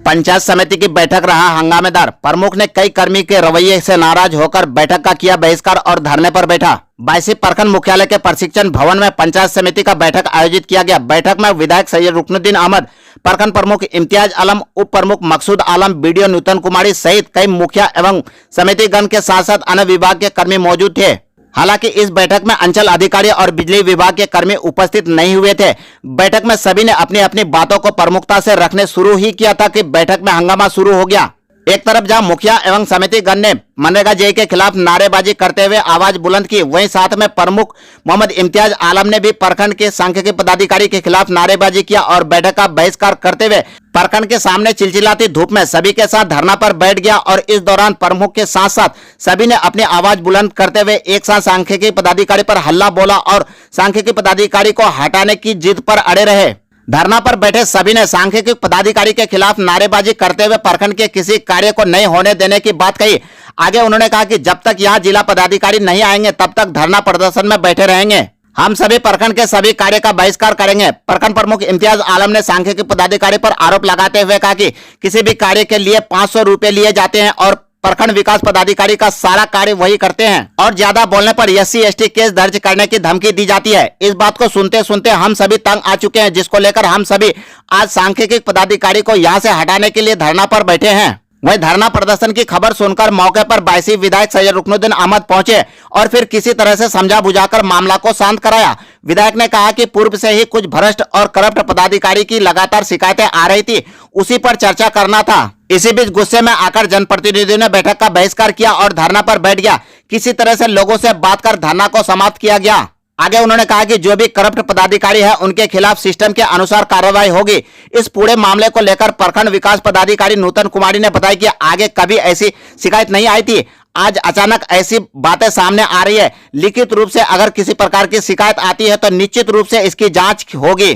पंचायत समिति की बैठक रहा हंगामेदार। प्रमुख ने कई कर्मी के रवैये से नाराज होकर बैठक का किया बहिष्कार और धरने पर बैठा। बायसी प्रखंड मुख्यालय के प्रशिक्षण भवन में पंचायत समिति का बैठक आयोजित किया गया। बैठक में विधायक सैयद रुकनुद्दीन अहमद, प्रखंड प्रमुख इम्तियाज आलम, उप प्रमुख मकसूद आलम, बीडीओ नूतन कुमारी सहित कई मुखिया एवं समितिगण के साथ साथ अन्य विभाग के कर्मी मौजूद थे। हालांकि इस बैठक में अंचल अधिकारी और बिजली विभाग के कर्मी उपस्थित नहीं हुए थे। बैठक में सभी ने अपनी अपनी बातों को प्रमुखता से रखने शुरू ही किया था कि बैठक में हंगामा शुरू हो गया। एक तरफ जहां मुखिया एवं समितिगण ने मनरेगा जे के खिलाफ नारेबाजी करते हुए आवाज बुलंद की, वहीं साथ में प्रमुख मोहम्मद इम्तियाज आलम ने भी प्रखंड के सांख्यिकी पदाधिकारी के खिलाफ नारेबाजी किया और बैठक का बहिष्कार करते हुए प्रखंड के सामने चिलचिलाती धूप में सभी के साथ धरना पर बैठ गया। और इस दौरान प्रमुख के साथ साथ सभी ने अपनी आवाज बुलंद करते हुए एक साथ सांख्यिकी पदाधिकारी पर हल्ला बोला और सांख्यिकी पदाधिकारी को हटाने की जिद पर अड़े रहे। धरना पर बैठे सभी ने सांख्यिकी पदाधिकारी के खिलाफ नारेबाजी करते हुए प्रखंड के किसी कार्य को नहीं होने देने की बात कही। आगे उन्होंने कहा कि जब तक यहां जिला पदाधिकारी नहीं आएंगे तब तक धरना प्रदर्शन में बैठे रहेंगे। हम सभी प्रखंड के सभी कार्य का बहिष्कार करेंगे। प्रखंड प्रमुख इम्तियाज आलम ने सांख्यिकी पदाधिकारी पर आरोप लगाते हुए कहा कि किसी भी कार्य के लिए 500 रुपए लिए जाते हैं और प्रखंड विकास पदाधिकारी का सारा कार्य वही करते हैं और ज्यादा बोलने पर SC/ST केस दर्ज करने की धमकी दी जाती है। इस बात को सुनते सुनते हम सभी तंग आ चुके हैं, जिसको लेकर हम सभी आज सांख्यिकी पदाधिकारी को यहां से हटाने के लिए धरना पर बैठे हैं। वहीं धरना प्रदर्शन की खबर सुनकर मौके पर बायसी विधायक सैयद रुकनुद्दीन अहमद पहुंचे और फिर किसी तरह से समझा बुझाकर मामला को शांत कराया। विधायक ने कहा कि पूर्व से ही कुछ भ्रष्ट और करप्ट पदाधिकारी की लगातार शिकायतें आ रही थी, उसी पर चर्चा करना था। इसी बीच गुस्से में आकर जनप्रतिनिधियों ने बैठक का बहिष्कार किया और धरना पर बैठ गया। किसी तरह से लोगों से बात कर धरना को समाप्त किया गया। आगे उन्होंने कहा कि जो भी करप्ट पदाधिकारी है उनके खिलाफ सिस्टम के अनुसार कार्रवाई होगी। इस पूरे मामले को लेकर प्रखंड विकास पदाधिकारी नूतन कुमारी ने बताया कि आगे कभी ऐसी शिकायत नहीं आई थी, आज अचानक ऐसी बातें सामने आ रही है। लिखित रूप से अगर किसी प्रकार की शिकायत आती है तो निश्चित रूप से इसकी जांच होगी।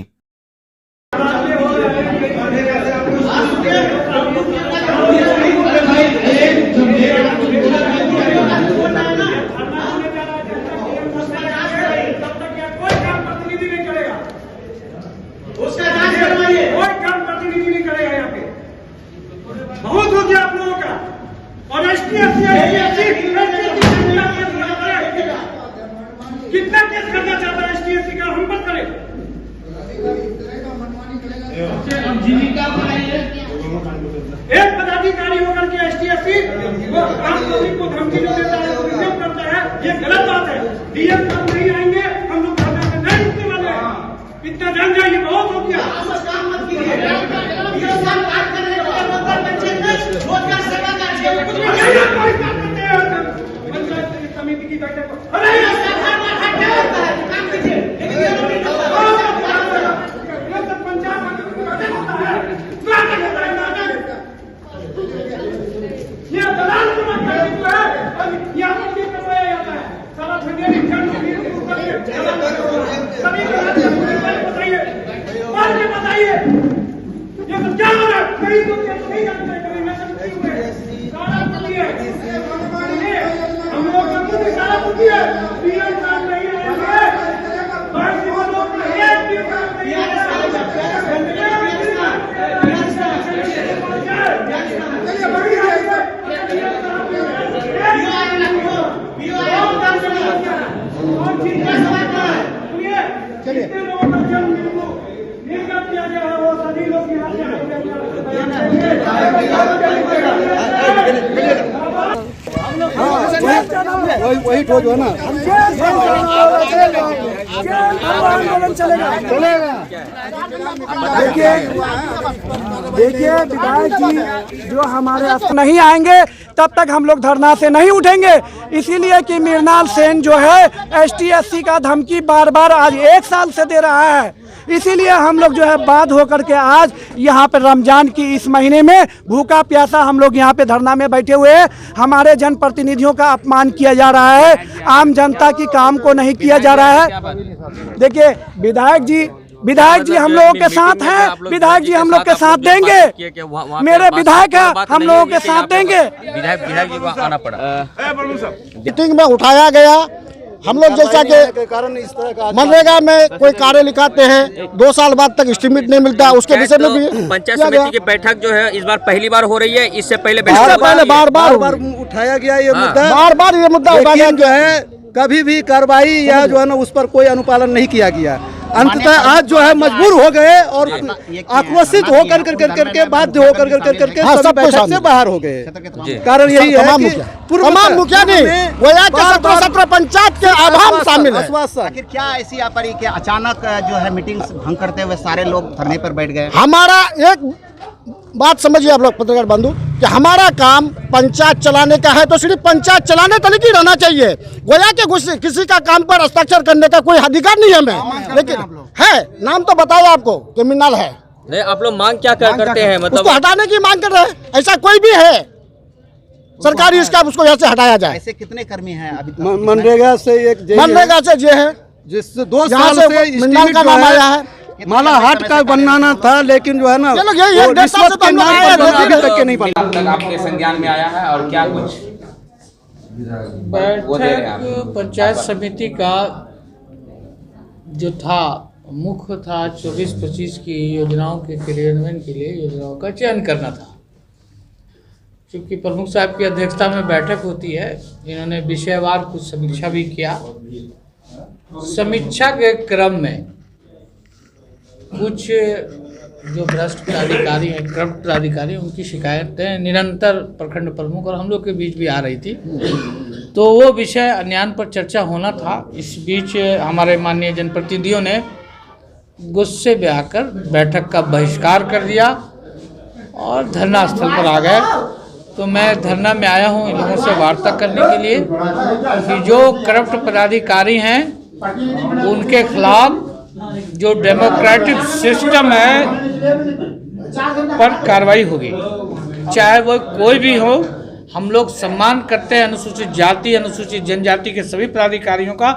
बहुत हो गया आप लोगों का। और कितना केस करना चाहता है ST/ST का, हम पर करें। एक पदाधिकारी होकर के ST/ST वो आम पब्लिक को धमकी देता है, विज्ञापन करता है, ये गलत बात है। DM साहब नहीं आएंगे, हम लोग धरना में नहीं रुकने वाले हैं। इतना जान जाइए, बहुत हो गया। समिति की बैठक बताइए ये तो क्या हो रहा है? कहीं तो नहीं जानते, कहीं मैं सब नहीं हुए सारा बुद्धि है। हम लोग का खुद सारा बुद्धि है। PM साहब नहीं आएंगे, बाकी वो लोग एक भी काम नहीं चलिए लोगों का जन्म निर्गत किया गया है, वो सभी लोग यहाँ वही ठोक है ना, आंदोलन चलेगा। देखिए विधायक जी जो हमारे नहीं आएंगे तब तक हम लोग धरना से नहीं उठेंगे। इसीलिए कि मृणाल सेन जो है ST/ST का धमकी बार बार आज 1 साल से दे रहा है। इसीलिए हम लोग जो है बाध्य होकर के आज यहाँ पे रमजान की इस महीने में भूखा प्यासा हम लोग यहाँ पे धरना में बैठे हुए हैं। हमारे जनप्रतिनिधियों का अपमान किया जा रहा है, आम जनता की काम को नहीं किया जा रहा है। देखिए विधायक जी हम लोगों के साथ हैं, विधायक जी हम लोग के साथ देंगे, मेरे विधायक है हम लोगों के साथ देंगे। विधायक जी को आना पड़ा। मीटिंग में उठाया गया हम लोग जैसा कि कारण इस तरह का मनरेगा में कोई कार्य लिखाते हैं 2 साल बाद तक एस्टीमेट नहीं मिलता, उसके विषय में भी पंचायत किया गया। समिति की बैठक जो है इस बार पहली बार हो रही है, इससे पहले इससे पहले बार बार बार उठाया गया ये मुद्दा, बार बार ये मुद्दा उठाया लेकिन जो गया। है कभी भी कार्रवाई या जो है ना उस पर कोई अनुपालन नहीं किया गया। अंततः आज जो है मजबूर हो गए और आक्रोशित होकर करके बाध्य होकर करके हाँ, सभी सबको बैठक शामिल। से बाहर हो गए। कारण यही है तमाम कि मुखिया पूर्वतः नहीं, में वो यहाँ के बार-बार 17 पंचायत के आभाम शामिल है। आश्वासन आखिर क्या ऐसी यहाँ पर कि अचानक जो है मीटिंग भंग करते हुए सारे लोग धरने पर बैठ गए? हमारा एक बात समझिए आप लोग पत्रकार बंधु कि हमारा काम पंचायत चलाने का है, तो सिर्फ पंचायत चलाने तक ही रहना चाहिए। गोया के किसी का काम पर हस्ताक्षर करने का कोई अधिकार नहीं है हमें, लेकिन है नाम तो बताया आपको कि मिन्नाल है। नहीं, आप लोग मांग क्या करते हैं? मतलब उसको हटाने की मांग कर रहे हैं, ऐसा कोई भी है सरकारी इसका उसको यहाँ से हटाया जाए। ऐसे कितने कर्मी हैं अभी तक? मनरेगा से एक मनरेगा से ये है जिससे 2 यहाँ साल से से मिन्नाल का नाम आया है। माला हाट का बनाना था, लेकिन जो है ना चलो यही वो एक डेढ़ साल से रिश्वत के तो हम लोग नाम आए पर हैं, जो अभी तक के नहीं बना। अब तक आपके संज्ञान में आया है और क्या कुछ वो दे रहे हैं आप? बैठक पंचायत समिति का जो था मुख्य था 24-25 की योजनाओं के क्रियान्वयन के लिए योजनाओं का चयन करना था। क्योंकि प्रमुख साहब की अध्यक्षता में बैठक होती है, इन्होंने विषयवार कुछ समीक्षा भी किया। समीक्षा के क्रम में कुछ जो भ्रष्ट पदाधिकारी हैं, करप्ट पदाधिकारी, उनकी शिकायतें निरंतर प्रखंड प्रमुख और हम लोग के बीच भी आ रही थी। तो वो विषय अन्यान पर चर्चा होना था। इस बीच हमारे माननीय जनप्रतिनिधियों ने गुस्से में आकर बैठक का बहिष्कार कर दिया और धरना स्थल पर आ गए। तो मैं धरना में आया हूँ इन लोगों से वार्ता करने के लिए कि जो करप्ट पदाधिकारी हैं उनके खिलाफ जो डेमोक्रेटिक सिस्टम है पर कार्रवाई होगी, चाहे वो कोई भी हो। हम लोग सम्मान करते हैं अनुसूचित जाति अनुसूचित जनजाति के सभी पदाधिकारियों का,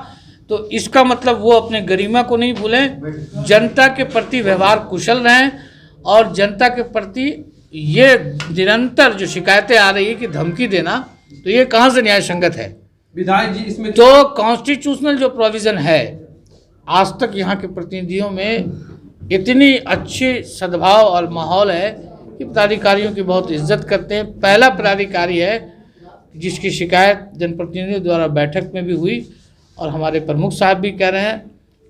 तो इसका मतलब वो अपने गरिमा को नहीं भूलें, जनता के प्रति व्यवहार कुशल रहें और जनता के प्रति ये निरंतर जो शिकायतें आ रही है कि धमकी देना, तो ये कहाँ से न्याय संगत है? विधायक जी इसमें तो कॉन्स्टिट्यूशनल जो प्रोविज़न है, आज तक यहाँ के प्रतिनिधियों में इतनी अच्छी सद्भाव और माहौल है कि पदाधिकारियों की बहुत इज्जत करते हैं। पहला पदाधिकारी है जिसकी शिकायत जनप्रतिनिधियों द्वारा बैठक में भी हुई और हमारे प्रमुख साहब भी कह रहे हैं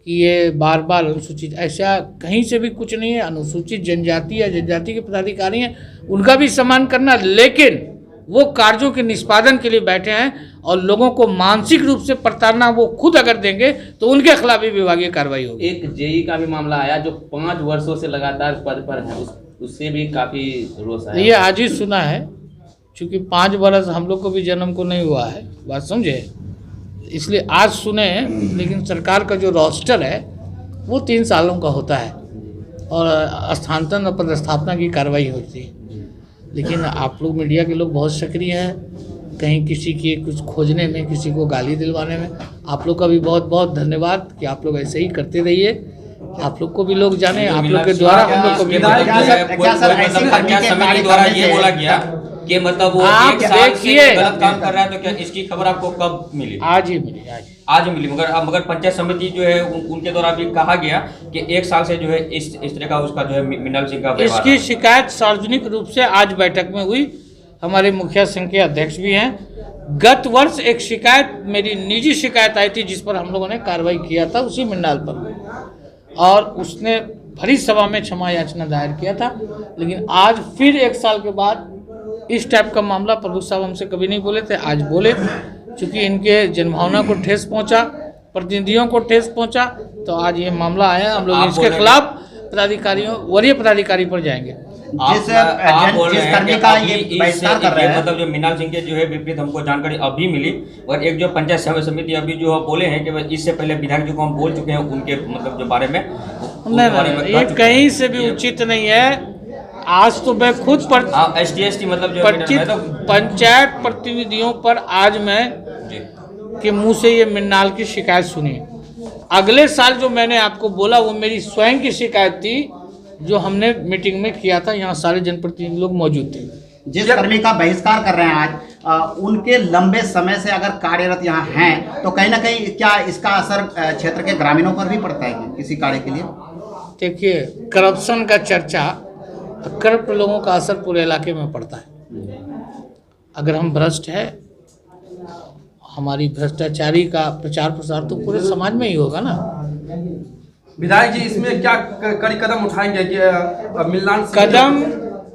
कि ये बार बार अनुसूचित, ऐसा कहीं से भी कुछ नहीं है। अनुसूचित जनजाति या जनजाति के पदाधिकारी हैं, उनका भी सम्मान करना, लेकिन वो कार्यों के निष्पादन के लिए बैठे हैं और लोगों को मानसिक रूप से प्रताड़ना वो खुद अगर देंगे तो उनके खिलाफ भी विभागीय कार्रवाई होगी। एक जेई का भी मामला आया जो 5 वर्षों से लगातार पद पर है, उससे भी काफी रोष आया। ये आज ही सुना है, क्योंकि 5 वर्ष हम लोग को भी जन्म को नहीं हुआ है, बात समझे, इसलिए आज सुने। लेकिन सरकार का जो रोस्टर है वो 3 सालों का होता है और स्थानांतरण और पदस्थापना की कार्रवाई होती है। लेकिन आप लोग मीडिया के लोग बहुत सक्रिय हैं, कहीं किसी की कुछ खोजने में, किसी को गाली दिलवाने में। आप लोग का भी बहुत बहुत धन्यवाद कि आप लोग ऐसे ही करते रहिए। आप लोग को भी लोग जाने, आप लोग के द्वारा हम लोग को भी पंचायत समिति द्वारा ये बोला गया कि मतलब वो आप 1 साल से देखिए, गलत काम कर रहा है, तो क्या इसकी खबर आपको कब मिली? आज ही मिली, आज मिली। मगर पंचायत समिति जो है उनके द्वारा भी कहा गया कि 1 साल से जो है इस तरह का उसका जो है मिन्नाल सिंह का व्यवहार इसकी शिकायत सार्वजनिक रूप से आज बैठक में हुई। हमारे मुखिया संघ के अध्यक्ष भी हैं। गत वर्ष एक शिकायत, मेरी निजी शिकायत आई थी जिस पर हम लोगों ने कार्रवाई किया था उसी मिन्नाल पर, और उसने भरी सभा में क्षमा याचना दायर किया था। लेकिन आज फिर 1 साल के बाद इस टाइप का मामला प्रभु साहब हमसे कभी नहीं बोले थे, आज बोले। चूँकि इनके जनभावना को ठेस पहुंचा, प्रतिनिधियों को ठेस पहुंचा, तो आज ये मामला आया। हम लोग इसके खिलाफ पदाधिकारियों, वरीय पदाधिकारी पर जाएंगे। आप बोल रहे हैं कि का अभी ये बहिष्कार कर रहे हैं, मतलब जो मिन्नाल सिंह के जो है विपरीत हमको जानकारी अभी मिली, और एक जो पंचायत समिति अभी जो बोले हैं कि इससे पहले विधायक जी को हम बोल चुके हैं उनके मतलब जो बारे में, नहीं, ये कहीं से भी उचित नहीं है। आज तो मैं खुद पर ST मतलब जो पंचायत प्रतिनिधियों पर आज मैं के मुंह से ये मिन्नाल की शिकायत सुनी। अगले साल जो मैंने आपको बोला वो मेरी स्वयं की शिकायत थी, जो हमने मीटिंग में किया था, यहाँ सारे जनप्रतिनिधि लोग मौजूद थे। जिस कर्मी का बहिष्कार कर रहे हैं आज, उनके लंबे समय से अगर कार्यरत यहाँ हैं तो कहीं ना कहीं क्या इसका असर क्षेत्र के ग्रामीणों पर भी पड़ता है किसी कार्य के लिए? देखिए, करप्शन का चर्चा, करप्ट लोगों का असर पूरे इलाके में पड़ता है। अगर हम भ्रष्ट है, हमारी भ्रष्टाचारी का प्रचार प्रसार तो पूरे समाज में ही होगा ना। विधायक जी, इसमें क्या कड़ी कदम उठाएंगे कि मिलान कदम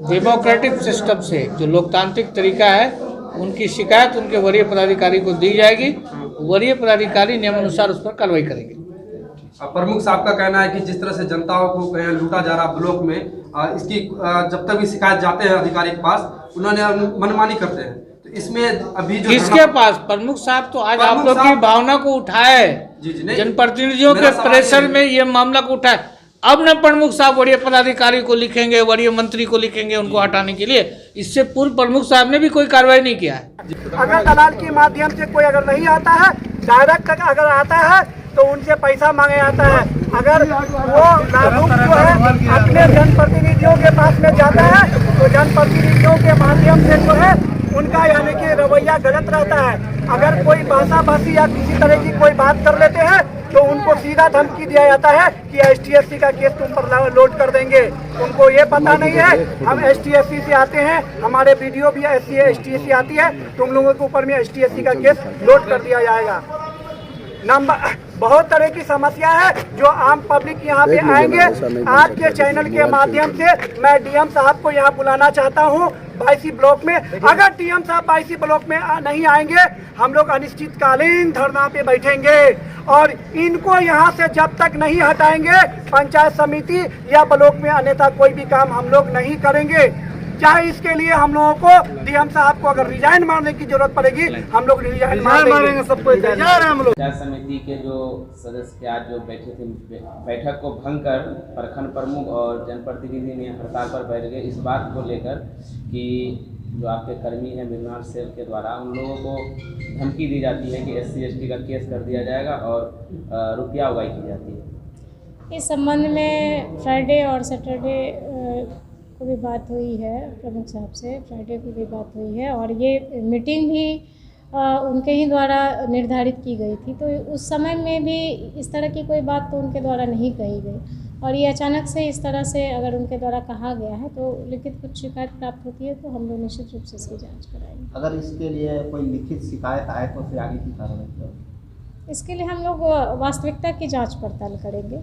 डेमोक्रेटिक सिस्टम से, जो लोकतांत्रिक तरीका है, उनकी शिकायत उनके वरीय पदाधिकारी को दी जाएगी। वरीय पदाधिकारी नियमानुसार उस पर कार्रवाई करेंगे। प्रमुख साहब का कहना है कि जिस तरह से जनताओं को लूटा जा रहा ब्लॉक में, इसकी जब तक भी शिकायत जाते हैं अधिकारी के पास, उन्होंने मनमानी करते हैं। तो इसमें अभी जो किसके पास? प्रमुख साहब तो आज आप लोग की भावना को उठाए, जनप्रतिनिधियों के प्रेशर में ये मामला को उठाए। अब न प्रमुख साहब वरीय पदाधिकारी को लिखेंगे, वरीय मंत्री को लिखेंगे उनको हटाने के लिए। इससे पूर्व प्रमुख साहब ने भी कोई कार्रवाई नहीं किया है। अगर दलाल के माध्यम से कोई अगर नहीं आता है, डायरेक्ट अगर आता है तो उनसे पैसा मांगे जाता है। अगर वो नागरिक जो है अपने जनप्रतिनिधियों के पास में जाता है तो जनप्रतिनिधियों के माध्यम से जो है उनका यानी कि रवैया गलत रहता है। अगर कोई भाषा भाषी या किसी तरह की कोई बात कर लेते हैं तो उनको सीधा धमकी दिया जाता है कि STSC का केस तुम पर लोड कर देंगे। उनको ये पता नहीं है हम STSC से आते हैं, हमारे वीडियो भी STSC आती है, तुम लोगों के ऊपर में STSC का केस लोड कर दिया जाएगा। नंबर बहुत तरह की समस्या है जो आम पब्लिक यहाँ पे आएंगे। आज के चैनल के माध्यम से मैं DM साहब को यहाँ बुलाना चाहता हूँ बायसी ब्लॉक में। अगर DM साहब बायसी ब्लॉक में नहीं आएंगे, हम लोग अनिश्चितकालीन धरना पे बैठेंगे और इनको यहाँ से जब तक नहीं हटाएंगे पंचायत समिति या ब्लॉक में अन्यथा कोई भी काम हम लोग नहीं करेंगे। चाहे इसके लिए हम लोगों को DM साहब को अगर रिजाइन मारने की जरूरत पड़ेगी, हम लोग रिजाइन मारेंगे। सबको तैयार हैं हम लोग। पंचायत समिति के जो सदस्य आज जो बैठे थे, बैठक को भंग कर प्रखंड प्रमुख और जनप्रतिनिधि ने हड़ताल पर बैठ गए, इस बात को लेकर कि जो आपके कर्मी हैं मृणाल सेल के द्वारा उन लोगों को धमकी दी जाती है कि SC/ST का केस कर दिया जाएगा और रुपया उगाई की जाती है। इस संबंध में फ्राइडे और सैटरडे को भी बात हुई है प्रमुख साहब से, फ्राइडे को भी बात हुई है और ये मीटिंग भी उनके ही द्वारा निर्धारित की गई थी। तो उस समय में भी इस तरह की कोई बात तो उनके द्वारा नहीं कही गई और ये अचानक से इस तरह से अगर उनके द्वारा कहा गया है तो लिखित कुछ शिकायत प्राप्त होती है तो हम लोग निश्चित रूप से इसकी जाँच कराएंगे। अगर इसके लिए कोई लिखित शिकायत आए तो फिर आगे की कार्रवाई? इसके लिए हम लोग वास्तविकता की जाँच पड़ताल करेंगे।